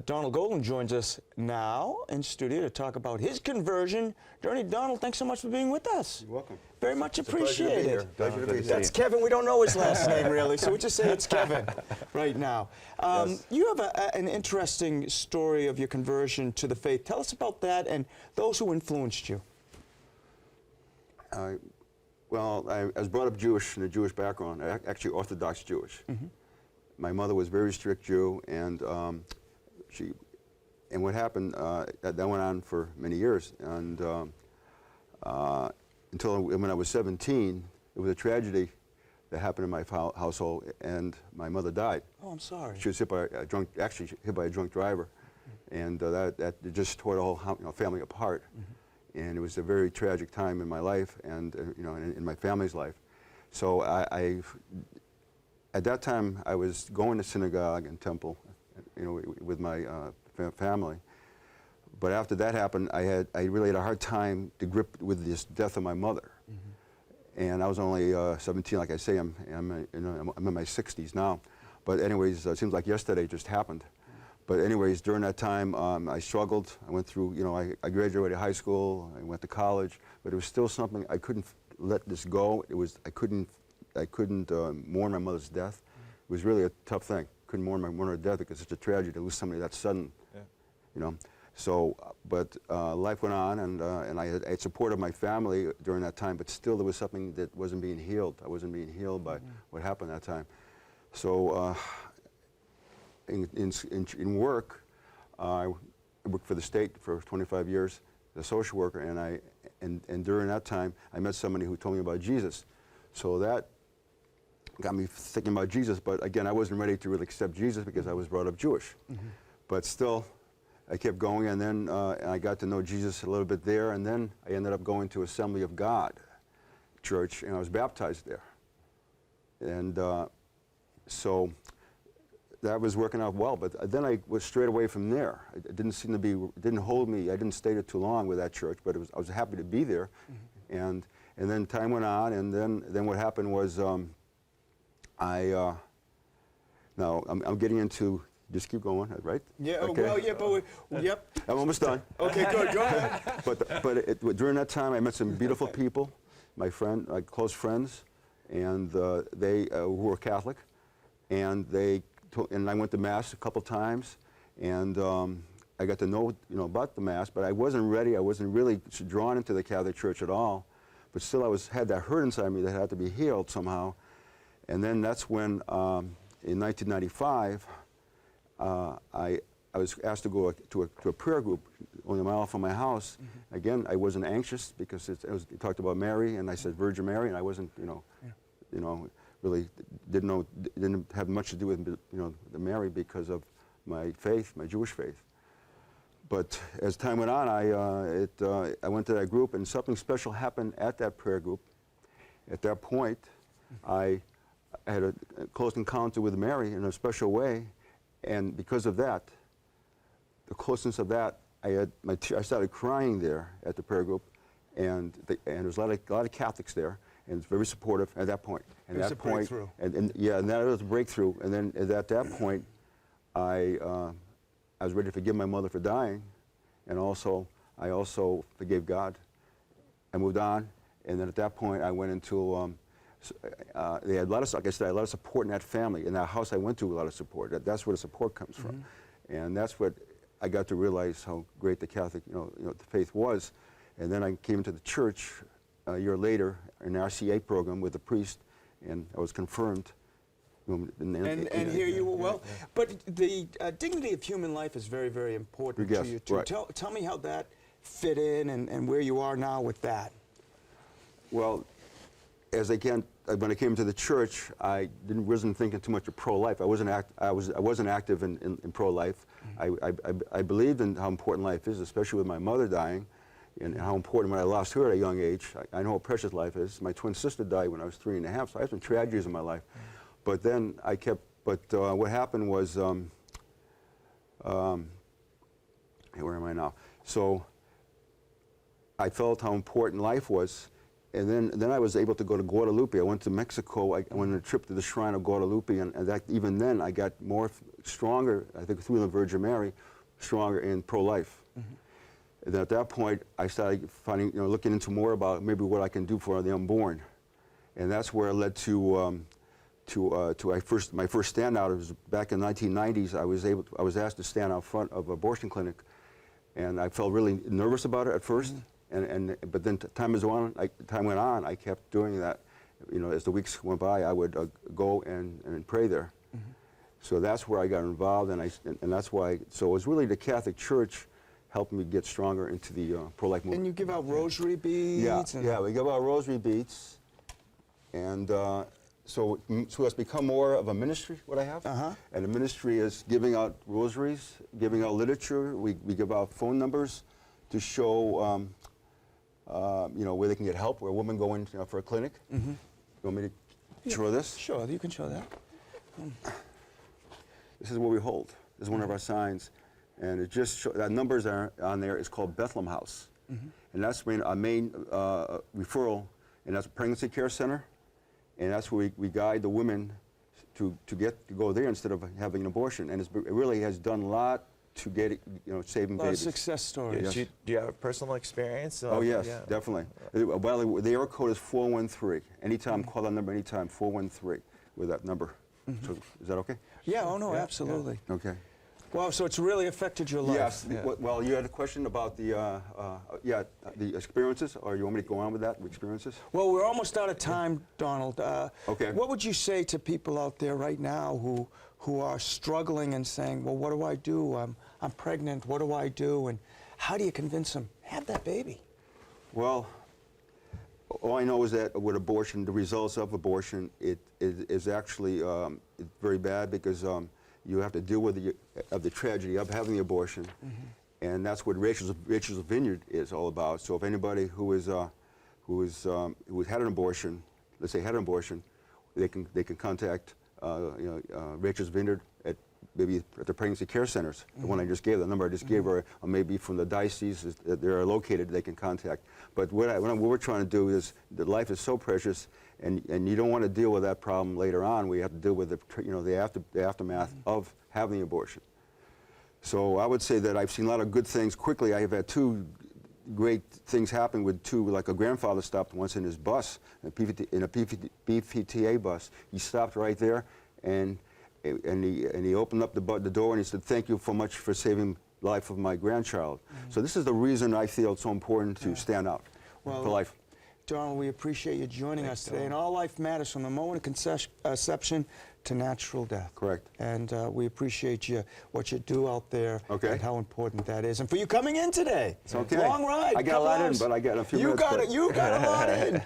Donald Golden joins us now in studio to talk about his conversion journey. Donald, thanks so much for being with us. You're welcome. Very much It's a pleasure to be appreciated. here. Pleasure to be here. That's Kevin. We don't know his last name really, so we just say it's Kevin right now. Yes. You have an interesting story of your conversion to the faith. Tell us about that and those who influenced you. Well, I was brought up Jewish, in a Jewish background, actually Orthodox Jewish. Mm-hmm. My mother was a very strict Jew, and what happened, that went on for many years, and until when I was 17, it was a tragedy that happened in my household, and my mother died. Oh, I'm sorry. She was hit by a drunk, actually hit by a drunk driver, and that just tore the whole family apart. Mm-hmm. And it was a very tragic time in my life, and in my family's life. So at that time, I was going to synagogue and temple, with my family. But after that happened, I really had a hard time to grip with this death of my mother. Mm-hmm. And I was only 17, like I say, I'm in my 60s now. But anyways, it seems like yesterday it just happened. But anyways, during that time, I struggled. I went through, I graduated high school, I went to college, but it was still something I couldn't let this go. I couldn't mourn my mother's death. It was really a tough thing. Couldn't mourn my mother's death because it's a tragedy to lose somebody that sudden. Yeah. So, but life went on, and I had supported my family during that time, but still there was something that wasn't being healed. I wasn't being healed by what happened that time. So. In work, I worked for the state for 25 years as a social worker, and during that time, I met somebody who told me about Jesus. So that got me thinking about Jesus, but again, I wasn't ready to really accept Jesus because I was brought up Jewish. Mm-hmm. But still, I kept going, and then I got to know Jesus a little bit there, and then I ended up going to Assembly of God Church, and I was baptized there. And so that was working out well, but then I was straight away from there. It didn't seem to be, it didn't hold me. I didn't stay there too long with that church, but I was happy to be there. Mm-hmm. And then time went on, and then what happened was now I'm getting into, just keep going, right? Yeah, okay. Well, yeah, but yep. I'm almost done. Okay, good, go ahead. But during that time, I met some beautiful people, my close friends, and they who were Catholic, and I went to Mass a couple times, and I got to know about the Mass, but I wasn't ready. I wasn't really drawn into the Catholic Church at all. But still, I had that hurt inside me that had to be healed somehow. And then that's when, in 1995, I was asked to go to a prayer group only a mile from my house. Mm-hmm. Again, I wasn't anxious because it talked about Mary, and I said Virgin Mary, and I wasn't, really didn't have much to do with the Mary because of my faith, my Jewish faith. But as time went on, I went to that group, and something special happened at that prayer group. At that point, I had a close encounter with Mary in a special way, and because of that, the closeness of that, I started crying there at the prayer group, and there was a lot of Catholics there. And it's very supportive at that point. And it was a breakthrough. And that was a breakthrough. And then at that point, I was ready to forgive my mother for dying, and I also forgave God. I moved on, and then at that point, I went into. They had a lot of, like I said, a lot of support in that family. In that house, I went to a lot of support. That's where the support comes from, and that's what I got to realize how great the Catholic, the faith was. And then I came into the church a year later, an RCA program with a priest, and I was confirmed. And here you were. Well, but the dignity of human life is very, very important to you too. Right. Tell me how that fit in and where you are now with that. Well, when I came to the church, I wasn't thinking too much of pro-life. I wasn't active in pro-life. Mm-hmm. I believed in how important life is, especially with my mother dying. And how important when I lost her at a young age. I know how precious life is. My twin sister died when I was 3.5, so I had some tragedies in my life. But then what happened was, where am I now? So I felt how important life was, and then I was able to go to Guadalupe. I went to Mexico. I went on a trip to the Shrine of Guadalupe, and that, even then I got stronger, I think through the Virgin Mary, stronger in pro-life. And then at that point, I started finding, looking into more about maybe what I can do for the unborn. And that's where it led to my first standout. It was back in the 1990s. I was asked to stand out front of an abortion clinic, and I felt really nervous about it at first. But then time went on. I kept doing that. As the weeks went by, I would go and pray there. So that's where I got involved, and that's why. So it was really the Catholic Church helped me get stronger into the pro-life movement. And you give out rosary beads. Yeah, we give out rosary beads, and so it's become more of a ministry. What I have, and the ministry is giving out rosaries, giving out literature. We give out phone numbers to show. Where they can get help, where women go in for a clinic. You want me to show this? Sure, you can show that. This is what we hold. This is one of our signs. And it just that numbers are on there. It's called Bethlehem House. And that's our main referral, and that's a pregnancy care center. And that's where we guide the women to go there instead of having an abortion. And it really has done a lot to get it, saving babies. A lot of success stories. Yes. Do you have a personal experience? Oh, yes, definitely. Well, the area code is 413. Anytime, call that number anytime, 413 with that number. So, is that okay? Yeah, oh no, absolutely. Yeah. Okay. Wow, so it's really affected your life. Yes. Well, you had a question about the experiences, or you want me to go on with that, with experiences? Well, we're almost out of time, Donald. Okay. What would you say to people out there right now who are struggling and saying, well, what do I do? I'm pregnant, what do I do? And how do you convince them, have that baby? Well, all I know is that with abortion, the results of abortion, it is actually very bad, because you have to deal with the tragedy of having the abortion, and that's what Rachel's Vineyard is all about. So if anybody who has had an abortion, let's say had an abortion, they can contact Rachel's Vineyard at maybe at the pregnancy care centers. The one I just gave, the number I just gave, or maybe from the diocese that they're located, they can contact. But what we're trying to do is that life is so precious, and you don't want to deal with that problem later on. We have to deal with the aftermath of having the abortion. So I would say that I've seen a lot of good things quickly. I have had two great things happen with like a grandfather stopped once in his bus, in a PVTA bus. He stopped right there, and he opened up the door, and he said, "Thank you so much for saving the life of my grandchild." So this is the reason I feel it's so important to stand out for life. Donald, we appreciate you joining us today. And all life matters, from the moment of conception to natural death. Correct. And we appreciate what you do out there, and how important that is. And for you coming in today. It's okay. Long ride. I got a lot in, but I got a few minutes. You got a lot in.